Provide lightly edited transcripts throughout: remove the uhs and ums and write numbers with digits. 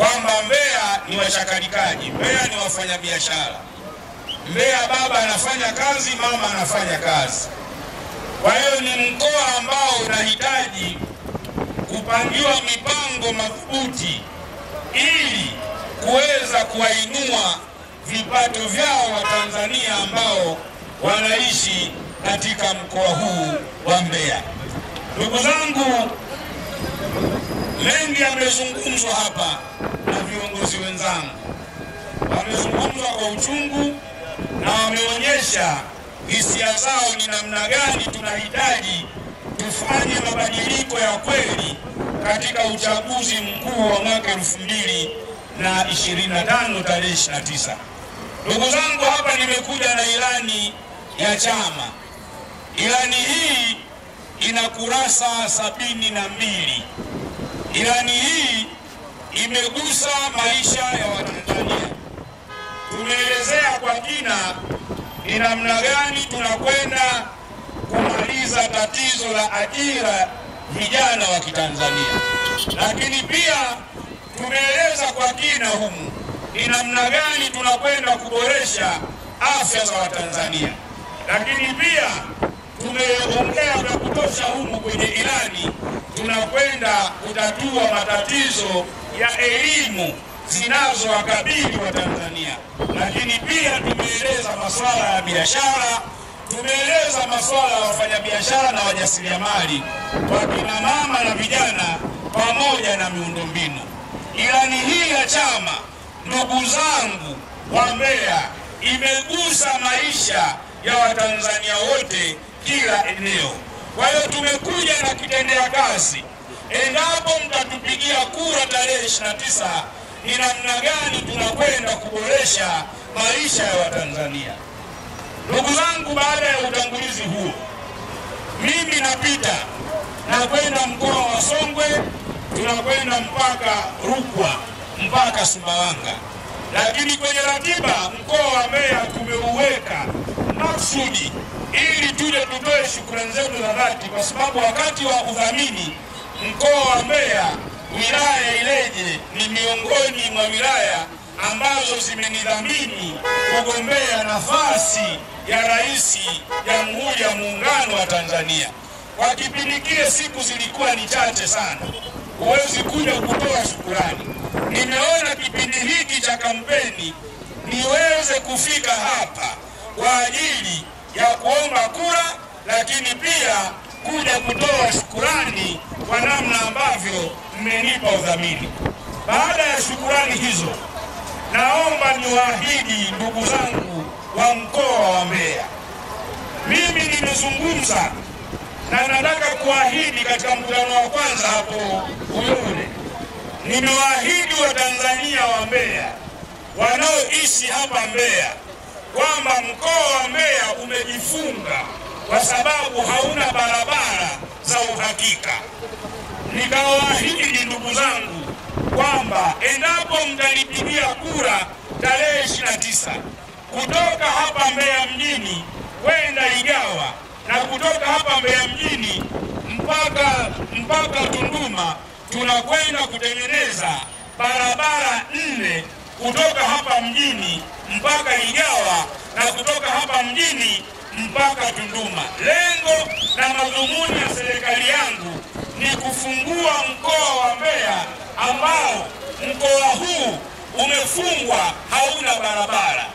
kwamba Mbeya ni washakalikaji, Mbeya ni wafanyabiashara. Mbeya baba anafanya kazi, mama anafanya kazi. Kwa hiyo ni mkoa ambao unahitaji kupangiwa mipango madhubuti ili kuweza kuwainua vipato vyao wa Tanzania ambao wanaishi katika mkoa huu wa Mbeya. Ndugu zangu, mengi yamezungumzwa hapa na viongozi wenzangu. Wamezungumza kwa uchungu na wameonyesha hisia zao ni namna gani tunahitaji tufanye mabadiliko ya kweli katika uchaguzi mkuu wa mwaka 2025 tarehe 29. Ndugu zangu, hapa nimekuja na ilani ya chama. Ilani hii ina kurasa 72. Ilani hii imegusa maisha ya Watanzania. Tumeelezea kwa kina ni namna gani tunakwenda kumaliza tatizo la ajira vijana wa Kitanzania. Lakini pia tumeeleza kwa kina humu ni namna gani tunakwenda kuboresha afya za Watanzania. Lakini pia tumeongea vya kutosha humu kwenye ilani, tunakwenda kutatua matatizo ya elimu zinazowakabili Watanzania. Lakini pia tumeeleza masuala ya biashara, tumeeleza masuala ya wafanyabiashara na wajasiriamali, wakina mama na vijana, pamoja na miundombinu. Ilani hii ya chama, ndugu zangu wa Mbeya, imegusa maisha ya Watanzania wote kila eneo. Kwa hiyo tumekuja na kitendea kazi. Endapo mtatupigia kura tarehe 29, ni namna gani tunakwenda kuboresha maisha ya Watanzania. Ndugu zangu, baada ya utangulizi huo, mimi napita na kwenda mkoa wa Songwe, tunakwenda mpaka Rukwa, mpaka Sumbawanga. Lakini kwenye ratiba mkoa wa Mbeya tumeuweka maksudi ili tuje tutoe shukrani zetu za dhati, kwa sababu wakati wa udhamini mkoa wa Mbeya, wilaya ya Ileje ni miongoni mwa wilaya ambazo zimenidhamini kugombea nafasi ya rais Jamhuri ya Muungano wa Tanzania. Kwa kipindi kile siku zilikuwa ni chache sana, huwezi kuja kutoa shukrani. Nimeona kipindi hiki cha kampeni niweze kufika hapa kwa ajili ya kuomba kura, lakini pia kuja kutoa shukrani kwa namna ambavyo mmenipa udhamini. Baada ya shukrani hizo, naomba niwaahidi ndugu zangu wa mkoa wa Mbeya, mimi nimezungumza na nataka kuahidi katika mkutano wa kwanza hapo Uyole, nimewaahidi Watanzania wa Mbeya wanaoishi hapa Mbeya kwamba mkoa wa Mbeya umejifunga kwa sababu hauna barabara za uhakika. Nikawaahidi ndugu zangu kwamba endapo mtanipigia kura tarehe 29, kutoka hapa Mbeya mjini kwenda Igawa na kutoka hapa Mbeya mjini mpaka Tunduma, tunakwenda kutengeneza barabara 4 kutoka hapa mjini mpaka Igawa na kutoka hapa mjini mpaka Tunduma. Lengo na madhumuni ya serikali yangu ni kufungua mkoa wa Mbeya ambao mkoa huu umefungwa, hauna barabara.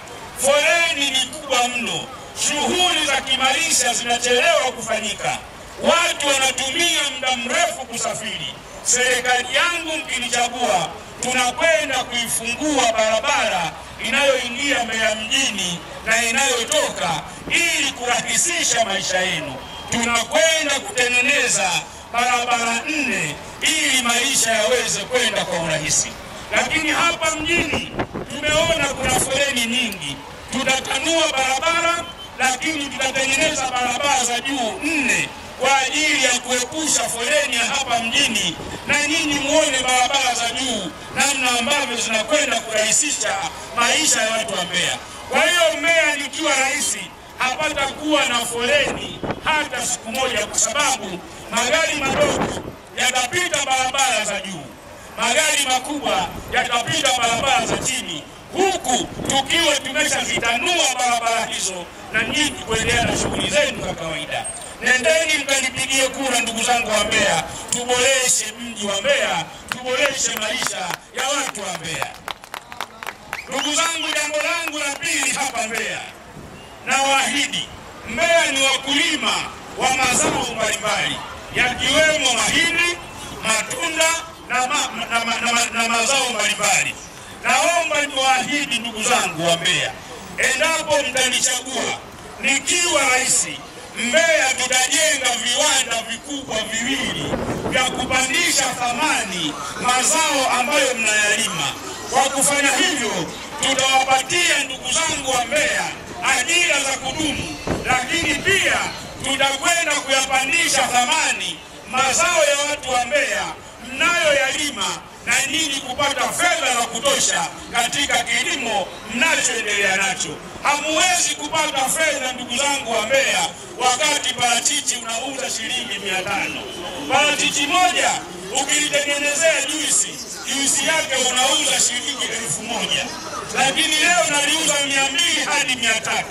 Foleni ni kubwa mno, shughuli za kimaisha zinachelewa kufanyika, watu wanatumia muda mrefu kusafiri. Serikali yangu mkinichagua, tunakwenda kuifungua barabara inayoingia Mbeya mjini na inayotoka ili kurahisisha maisha yenu. Tunakwenda kutengeneza barabara 4 ili maisha yaweze kwenda kwa urahisi. Lakini hapa mjini tumeona kuna foleni nyingi. Tutatanua barabara, lakini tutatengeneza barabara za juu 4 kwa ajili ya kuepusha foleni ya hapa mjini, na nyinyi muone barabara za juu namna ambavyo zinakwenda kurahisisha maisha ya watu wa Mbeya. Kwa hiyo Mbeya nikiwa rais, hapata kuwa na foleni hata siku moja, kwa sababu magari madogo yatapita barabara za juu, magari makubwa yatapita barabara za chini, huku tukiwa tumeshazitanua barabara hizo na nyinyi kuendelea na shughuli zenu za kawaida. Nendeni mkanipigie kura, ndugu zangu wa Mbeya, tuboreshe mji wa Mbeya, tuboreshe maisha ya watu wa Mbeya. Ndugu zangu, jambo langu la pili hapa Mbeya, na waahidi Mbeya ni wakulima wa mazao mbalimbali yakiwemo mahindi, matunda na mazao mbalimbali. Naomba niwaahidi ndugu zangu wa Mbeya, endapo mtanichagua nikiwa rais, Mbeya tutajenga viwanda vikubwa viwili vya kupandisha thamani mazao ambayo mnayalima. Kwa kufanya hivyo, tutawapatia ndugu zangu wa Mbeya ajira za kudumu, lakini pia tutakwenda kuyapandisha thamani mazao ya watu wa Mbeya mnayoyalima, na nyinyi kupata fedha za kutosha katika kilimo mnachoendelea nacho. Hamuwezi kupata fedha ndugu zangu wa Mbeya wakati parachichi unauza shilingi 500. Parachichi moja ukilitengenezea juisi yake unauza shilingi 1000, lakini leo naliuza 200 hadi 300.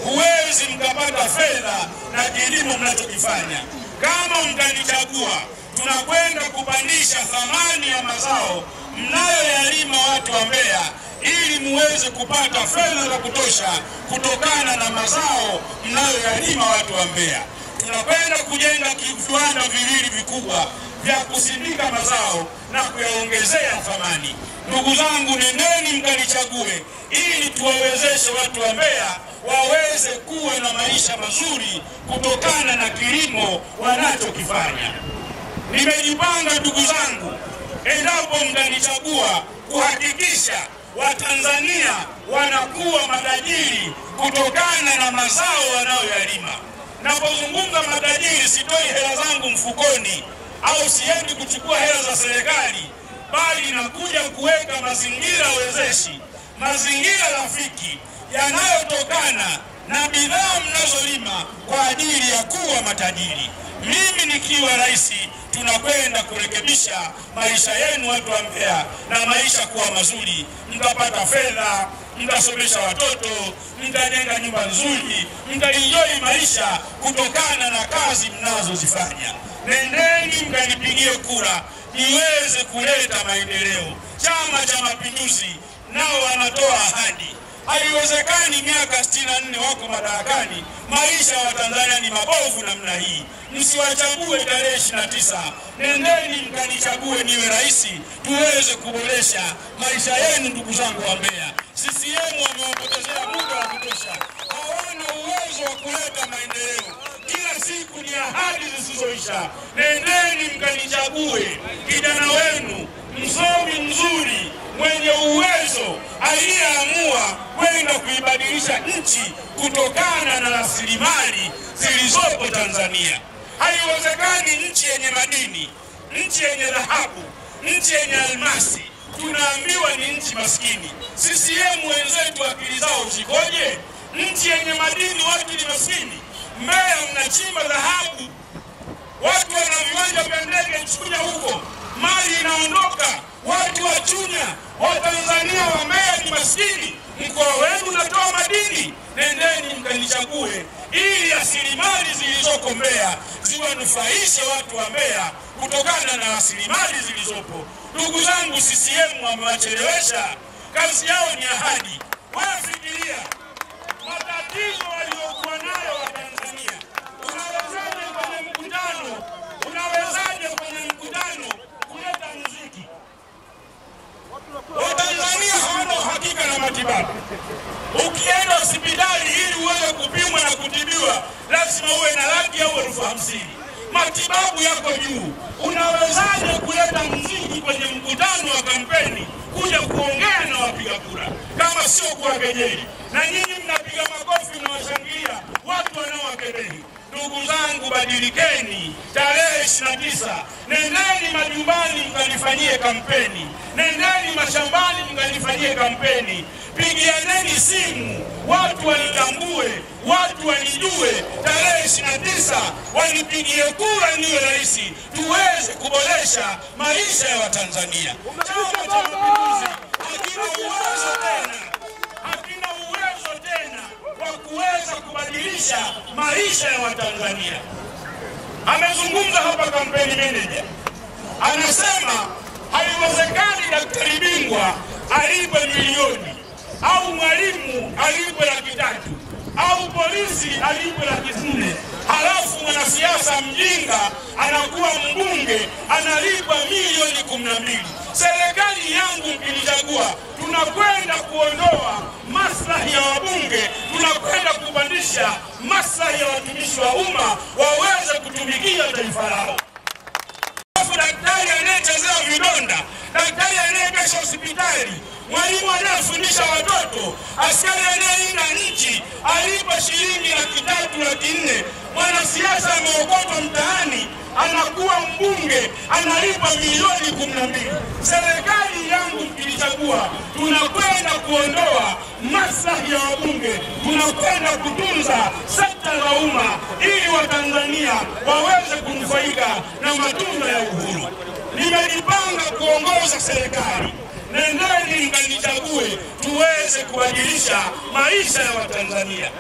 Huwezi mkapata fedha na kilimo mnachokifanya. Kama mtanichagua, tunakwenda kupandisha thamani ya mazao mnayoyalima watu wa Mbeya, ili muweze kupata fedha za kutosha kutokana na mazao mnayoyalima watu wa Mbeya. Tunakwenda kujenga viwanda viwili vikubwa vya kusindika mazao na kuyaongezea thamani. Ndugu zangu, nendeni mkanichague ili tuwawezeshe watu wa Mbeya waweze kuwa na maisha mazuri kutokana na kilimo wanachokifanya. Nimejipanga ndugu zangu, endapo mtanichagua, kuhakikisha Watanzania wanakuwa matajiri kutokana na mazao wanayoyalima. Napozungumza matajiri, sitoi hela zangu mfukoni au siendi kuchukua hela za serikali, bali nakuja kuweka mazingira wezeshi, mazingira rafiki yanayotokana na bidhaa mnazolima kwa ajili ya kuwa matajiri. Mimi nikiwa rais, tunakwenda kurekebisha maisha yenu watu wa Mbeya, na maisha kuwa mazuri. Mtapata fedha, mtasomesha watoto, mtajenga nyumba nzuri, mtaenjoy maisha kutokana na kazi mnazozifanya. Nendeni mkanipigie kura niweze kuleta maendeleo. Chama cha Mapinduzi nao wanatoa ahadi. Haiwezekani miaka 64 wako madarakani, maisha wa Tanzania ni mabovu namna hii. Msiwachague tarehe 29. Nendeni mkanichague niwe rais, tuweze kuboresha maisha yenu ndugu zangu wa Mbeya. CCM wamewapotezea muda wa kutosha. Hawana uwezo wa kuleta maendeleo. Kila siku ni ahadi zisizoisha. Nendeni mkanichague kijana wenu msomi mzuri mwenye uwezo aliyeamua kwenda kuibadilisha nchi kutokana na rasilimali zilizopo Tanzania. Haiwezekani nchi yenye madini, nchi yenye dhahabu, nchi yenye almasi, tunaambiwa ni nchi maskini. CCM wenzetu akili zao zikoje? Nchi yenye madini watu ni maskini. Mbeya mnachimba dhahabu, watu wana viwanja vya ndege Chunya huko, mali inaondoka, watu wa Chunya, wa Tanzania wa Mbeya ni maskini. Mkoa wenu unatoa madini. Nendeni mkanichague ili rasilimali zilizoko Mbeya ziwanufaishe watu wa Mbeya kutokana na rasilimali zilizopo. Ndugu zangu, CCM wamewachelewesha. Kazi yao ni ahadi. Wafikiria matatizo waliokuwa nayo wa Tanzania. Unawezaje kwenye mkutano kuleta muziki? Watanzania hawana uhakika na matibabu. Ukienda hospitali ili uweze kupimwa na kutibiwa, lazima uwe na laki au 50,000. Matibabu yako juu. Unawezaje kuleta muziki kwenye mkutano wa kampeni kuja kuongea na wapiga kura kama sio kuwakejeli? Na nyinyi mnapiga makofi na washangilia watu wanaowakejeli. Ndugu zangu, badilikeni. Tarehe 29, nendeni majumbani mkanifanyie kampeni. Nendeni mashambani mkanifanyie kampeni. Pigianeni simu, watu wanitambue, watu wanijue. Tarehe 29 wanipigie kura niwe rais, tuweze kuboresha maisha ya Watanzania. Chama cha Mapinduzi hakina uwezo tena wa kuweza kubadilisha maisha ya Watanzania. Amezungumza hapa kampeni manager, anasema haiwezekani daktari bingwa alipe milioni au mwalimu alipe $300 au polisi alipe $400, halafu mwanasiasa mjinga anakuwa mbunge analipa milioni 12. Serikali yangu mkinichagua, tunakwenda kuondoa maslahi ya wabunge, tunakwenda kupandisha maslahi ya watumishi wa umma waweze kutumikia taifa lao. Daktari anayechezea vidonda, daktari anayekesha hospitali, mwalimu anayefundisha watoto, askari anayelinda nchi alipa shilingi $300, $400. Mwanasiasa ameokotwa mtaani anakuwa mbunge analipa milioni 12. Serikali yangu mkinichagua, tunakwenda kuondoa maslahi ya wabunge, tunakwenda kutunza sekta za umma ili Watanzania waweze kunufaika na matunda ya uhuru. Nimejipanga kuongoza serikali, nendeni mkanichague tuweze kubadilisha maisha ya Watanzania.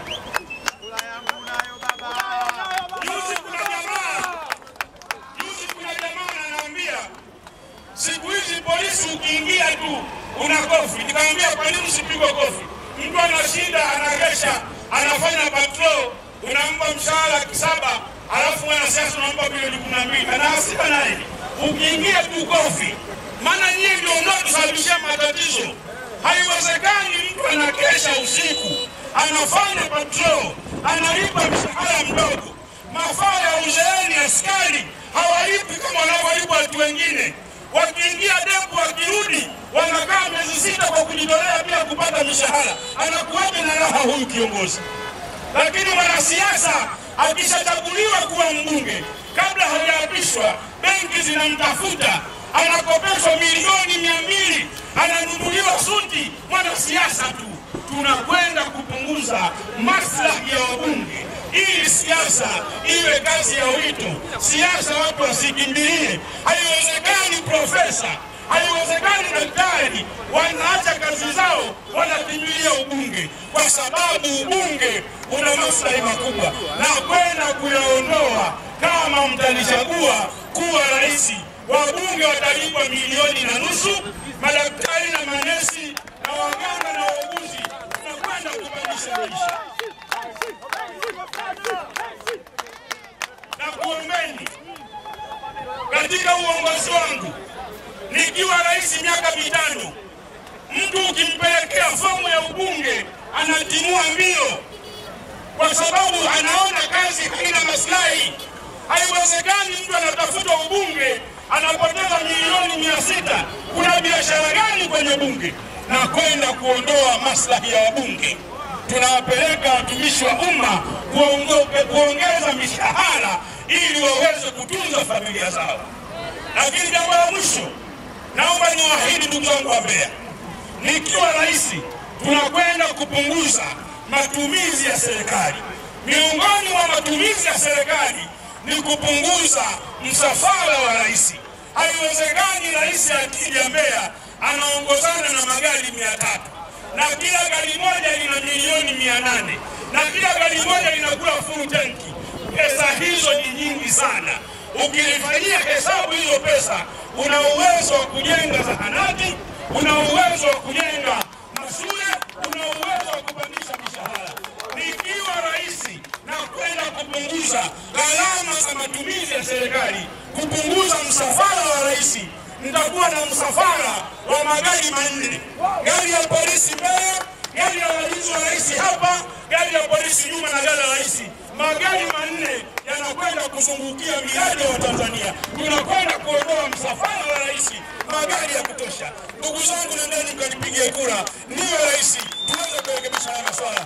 Siku hizi polisi ukiingia tu una kofi. Nikamwambia kwa nini usipigwe kofi? Mtu ana shida, anagesha, anafanya patrol, unampa mshahara $700, alafu mwanasiasa unampa milioni 12. Ana hasira naye. Ukiingia tu kofi. Maana nyinyi ndio mnatusababishia matatizo. Haiwezekani mtu anakesha usiku, anafanya patrol, analipa mshahara mdogo. Mafao ya uzeeni askari hawalipi kama wanavyolipa watu wengine. Wakiingia depo wakirudi wanakaa miezi 6 kwa kujitolea bila kupata mishahara. Anakuwaje na raha huyu kiongozi? Lakini mwanasiasa akishachaguliwa kuwa mbunge, kabla hajaapishwa, benki zinamtafuta, anakopeshwa milioni 200, ananunuliwa suti. Mwanasiasa tu. Tunakwenda kupunguza maslahi ya wabunge ili siasa iwe kazi ya wito. Siasa watu wasikimbilie. Haiwezekani profesa, haiwezekani daktari wanaacha kazi zao wanakimbilia ubunge, kwa sababu ubunge una maslahi makubwa, na kwenda kuyaondoa. Kama mtanichagua kuwa rais, wabunge watalipwa $1.5 milioni, madaktari na manesi na waganga na wauguzi tunakwenda kubadilisha maisha. Na kuombeni katika uongozi wangu, nikiwa rais miaka 5, mtu ukimpelekea fomu ya ubunge anatimua mbio, kwa sababu anaona kazi haina maslahi. Haiwezekani mtu anatafuta ubunge anapoteza milioni 600. Kuna biashara gani kwenye bunge? Na kwenda kuondoa maslahi ya wabunge. Tunawapeleka watumishi wa umma kuongeza mishahara ili waweze kutunza familia zao. Lakini jambo la mwisho, naomba niwaahidi ndugu zangu wa Mbeya, nikiwa rais, tunakwenda kupunguza matumizi ya serikali. Miongoni mwa matumizi ya serikali ni kupunguza msafara wa rais. Haiwezekani rais akija Mbeya anaongozana na magari 300, na kila gari moja lina milioni 800, na kila gari moja linakula full tanki. Pesa hizo ni nyingi sana. Ukifanyia hesabu hizo pesa, una uwezo wa kujenga zahanati, una uwezo wa kujenga mashule, una uwezo wa kupandisha mishahara. Nikiwa rais na kwenda kupunguza gharama za matumizi ya serikali, kupunguza msafara wa rais, nitakuwa na msafara wa magari 4. Gari ya polisi Mbeya, gari ya walinzi wa rais hapa, gari ya polisi nyuma na gari la rais. Magari 4 yanakwenda kuzungukia miradi wa Tanzania. Tunakwenda kuondoa msafara wa rais, magari ya kutosha. Ndugu zangu, nendeni mkanipigie kura niwe rais, tuweze kurekebisha haya masuala.